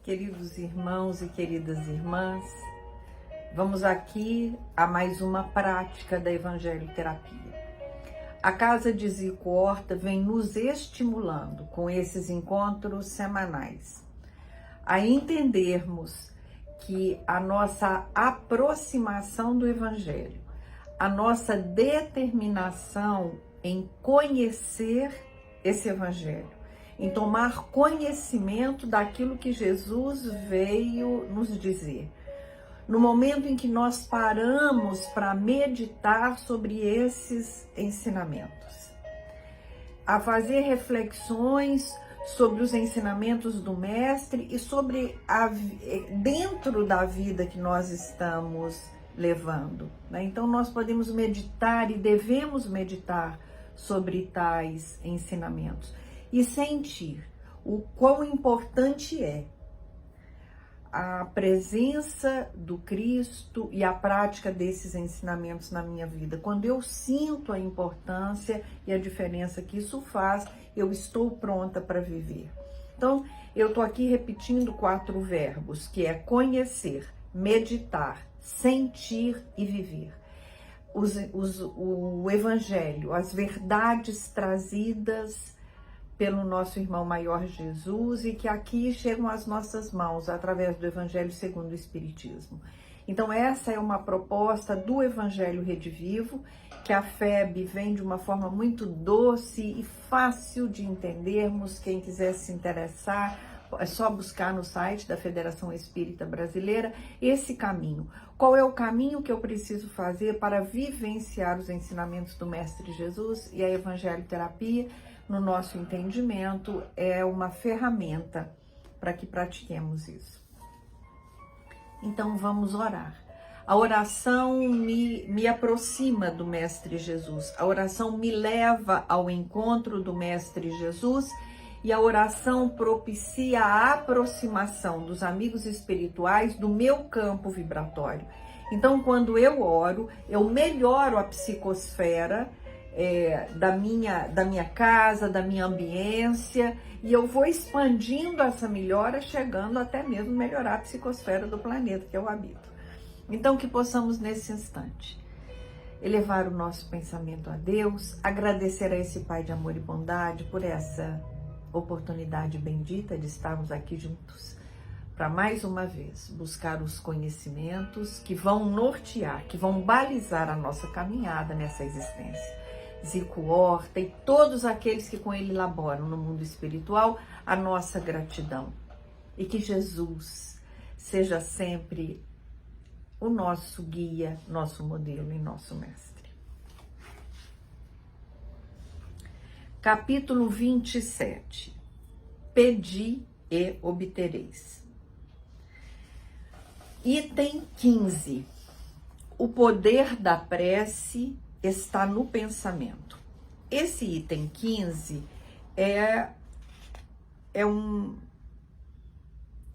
Queridos irmãos e queridas irmãs, vamos aqui a mais uma prática da Evangelho-Terapia. A Casa de Zico Horta vem nos estimulando com esses encontros semanais a entendermos que a nossa aproximação do Evangelho, a nossa determinação em conhecer esse Evangelho, em tomar conhecimento daquilo que Jesus veio nos dizer. No momento em que nós paramos para meditar sobre esses ensinamentos, a fazer reflexões sobre os ensinamentos do Mestre e sobre dentro da vida que nós estamos levando, né? Então nós podemos meditar e devemos meditar sobre tais ensinamentos e sentir o quão importante é a presença do Cristo e a prática desses ensinamentos na minha vida. Quando eu sinto a importância e a diferença que isso faz, eu estou pronta para viver. Então, eu estou aqui repetindo 4 verbos, que é conhecer, meditar, sentir e viver. O Evangelho, as verdades trazidas pelo nosso irmão maior Jesus e que aqui chegam às nossas mãos através do Evangelho segundo o Espiritismo. Então essa é uma proposta do Evangelho Redivivo, que a FEB vem de uma forma muito doce e fácil de entendermos. Quem quiser se interessar, é só buscar no site da Federação Espírita Brasileira esse caminho. Qual é o caminho que eu preciso fazer para vivenciar os ensinamentos do Mestre Jesus? E a Evangelho-Terapia, no nosso entendimento, é uma ferramenta para que pratiquemos isso. Então vamos orar. A oração me aproxima do Mestre Jesus, a oração me leva ao encontro do Mestre Jesus e a oração propicia a aproximação dos amigos espirituais do meu campo vibratório. Então, quando eu oro, eu melhoro a psicosfera da minha casa, da minha ambiência, e eu vou expandindo essa melhora, chegando até mesmo melhorar a psicosfera do planeta que eu habito. Então, que possamos nesse instante elevar o nosso pensamento a Deus, agradecer a esse Pai de amor e bondade por essa oportunidade bendita de estarmos aqui juntos para mais uma vez buscar os conhecimentos que vão nortear, que vão balizar a nossa caminhada nessa existência. Zico Horta e todos aqueles que com ele laboram no mundo espiritual, a nossa gratidão. E que Jesus seja sempre o nosso guia, nosso modelo e nosso mestre. Capítulo 27. Pedi e obtereis. Item 15. O poder da prece está no pensamento. Esse item 15 é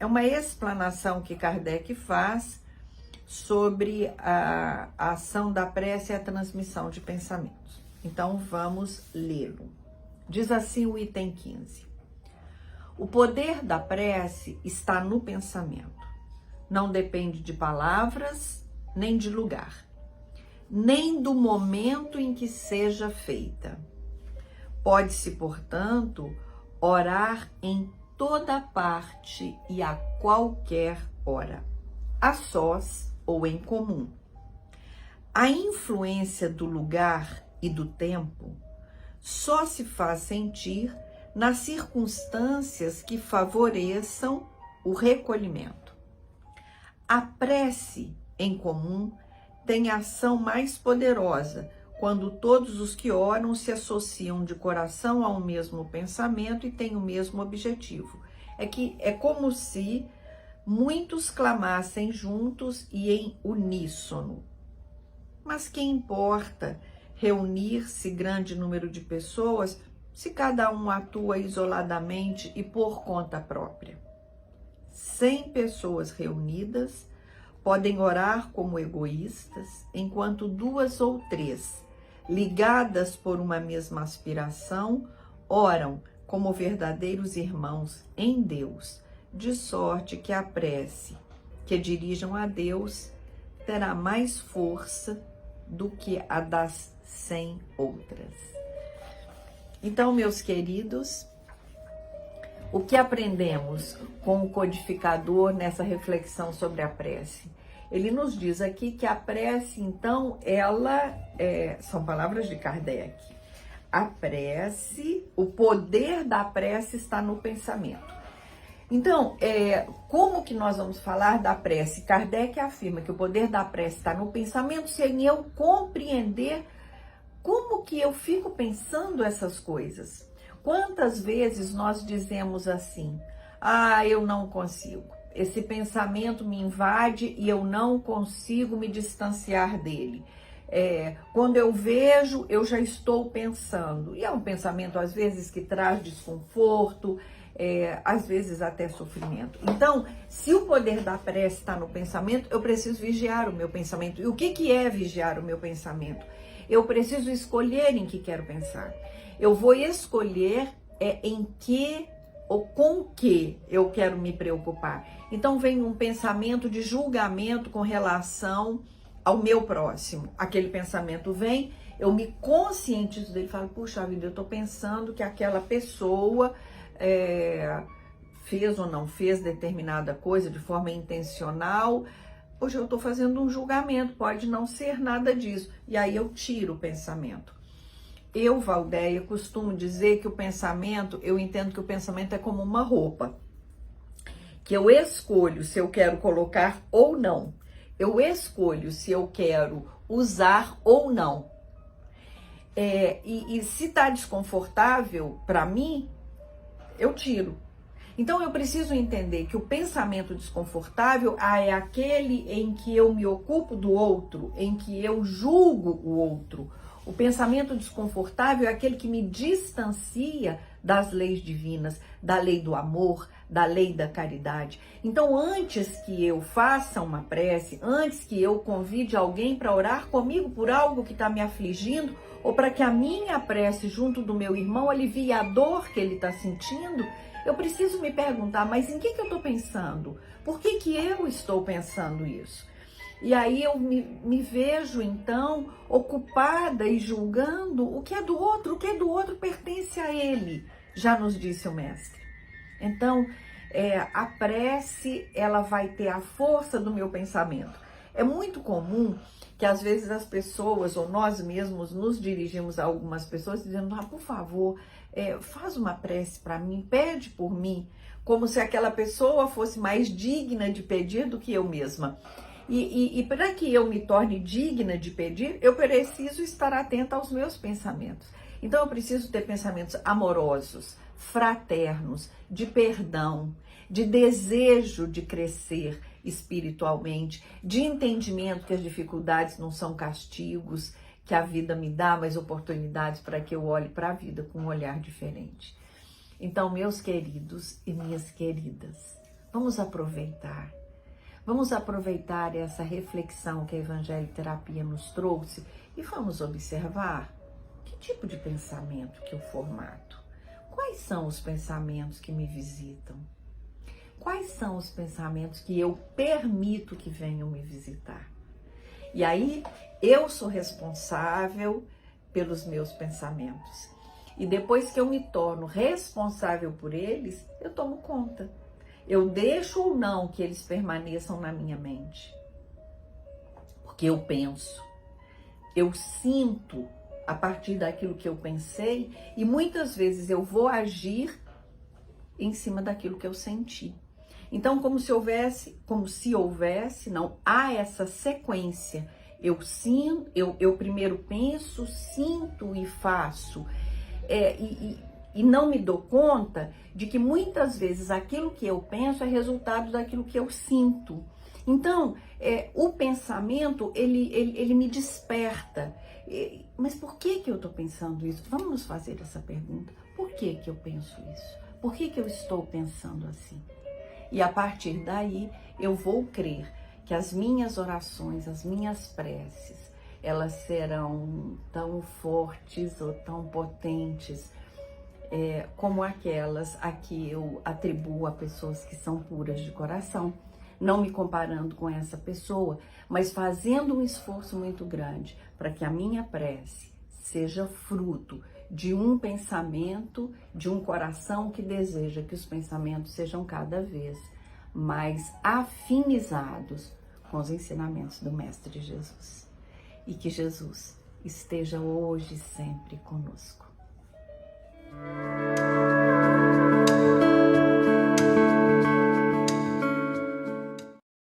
uma explanação que Kardec faz sobre a ação da prece e a transmissão de pensamentos. Então vamos lê-lo. Diz assim o item 15. O poder da prece está no pensamento. Não depende de palavras, nem de lugar, nem do momento em que seja feita. Pode-se, portanto, orar em toda parte e a qualquer hora, a sós ou em comum. A influência do lugar e do tempo só se faz sentir nas circunstâncias que favoreçam o recolhimento. A prece em comum tem ação mais poderosa quando todos os que oram se associam de coração ao mesmo pensamento e têm o mesmo objetivo. É como se muitos clamassem juntos e em uníssono. Mas que importa reunir-se grande número de pessoas se cada um atua isoladamente e por conta própria? 100 pessoas reunidas podem orar como egoístas, enquanto 2 ou 3, ligadas por uma mesma aspiração, oram como verdadeiros irmãos em Deus, de sorte que a prece que dirijam a Deus terá mais força do que a das 100 outras. Então, meus queridos, o que aprendemos com o codificador nessa reflexão sobre a prece? Ele nos diz aqui que a prece, então, são palavras de Kardec. A prece, o poder da prece está no pensamento. Então, como que nós vamos falar da prece? Kardec afirma que o poder da prece está no pensamento sem eu compreender como que eu fico pensando essas coisas. Quantas vezes nós dizemos assim, eu não consigo. Esse pensamento me invade e eu não consigo me distanciar dele. Quando eu vejo, eu já estou pensando. E é um pensamento, às vezes, que traz desconforto, às vezes até sofrimento. Então, se o poder da prece está no pensamento, eu preciso vigiar o meu pensamento. E o que é vigiar o meu pensamento? Eu preciso escolher em que quero pensar. Eu vou escolher em que ou com que eu quero me preocupar. Então, vem um pensamento de julgamento com relação ao meu próximo. Aquele pensamento vem, eu me conscientizo dele, falo, puxa vida, eu estou pensando que aquela pessoa fez ou não fez determinada coisa de forma intencional. Hoje eu estou fazendo um julgamento, pode não ser nada disso. E aí eu tiro o pensamento. Eu, Valdeia, costumo dizer que o pensamento, eu entendo que o pensamento é como uma roupa, que eu escolho se eu quero colocar ou não. Eu escolho se eu quero usar ou não. E se está desconfortável para mim, eu tiro. Então eu preciso entender que o pensamento desconfortável é aquele em que eu me ocupo do outro, em que eu julgo o outro. O pensamento desconfortável é aquele que me distancia das leis divinas, da lei do amor, da lei da caridade. Então, antes que eu faça uma prece, antes que eu convide alguém para orar comigo por algo que está me afligindo, ou para que a minha prece junto do meu irmão alivie a dor que ele está sentindo, eu preciso me perguntar, mas em que eu estou pensando? Por que eu estou pensando isso? E aí eu me vejo, então, ocupada e julgando o que é do outro pertence a ele, já nos disse o mestre. Então, a prece, ela vai ter a força do meu pensamento. É muito comum que às vezes as pessoas, ou nós mesmos, nos dirigimos a algumas pessoas dizendo, por favor, faz uma prece para mim, pede por mim, como se aquela pessoa fosse mais digna de pedir do que eu mesma. E para que eu me torne digna de pedir, eu preciso estar atenta aos meus pensamentos. Então eu preciso ter pensamentos amorosos, fraternos, de perdão, de desejo de crescer espiritualmente, de entendimento que as dificuldades não são castigos, que a vida me dá mais oportunidades para que eu olhe para a vida com um olhar diferente. Então, meus queridos e minhas queridas, vamos aproveitar essa reflexão que a Evangelho Terapia nos trouxe e vamos observar que tipo de pensamento que eu formato. Quais são os pensamentos que me visitam? Quais são os pensamentos que eu permito que venham me visitar? E aí, eu sou responsável pelos meus pensamentos. E depois que eu me torno responsável por eles, eu tomo conta. Eu deixo ou não que eles permaneçam na minha mente. Porque eu penso, eu sinto a partir daquilo que eu pensei e muitas vezes eu vou agir em cima daquilo que eu senti. Então, como se houvesse, não há essa sequência. Eu sinto, eu primeiro penso, sinto e faço. E não me dou conta de que muitas vezes aquilo que eu penso é resultado daquilo que eu sinto. Então, o pensamento, ele me desperta. Mas por que eu estou pensando isso? Vamos nos fazer essa pergunta. Por que eu penso isso? Por que eu estou pensando assim? E a partir daí, eu vou crer que as minhas orações, as minhas preces, elas serão tão fortes ou tão potentes, como aquelas a que eu atribuo a pessoas que são puras de coração, não me comparando com essa pessoa, mas fazendo um esforço muito grande para que a minha prece seja fruto de um pensamento, de um coração que deseja que os pensamentos sejam cada vez mais afinizados com os ensinamentos do Mestre Jesus. E que Jesus esteja hoje e sempre conosco.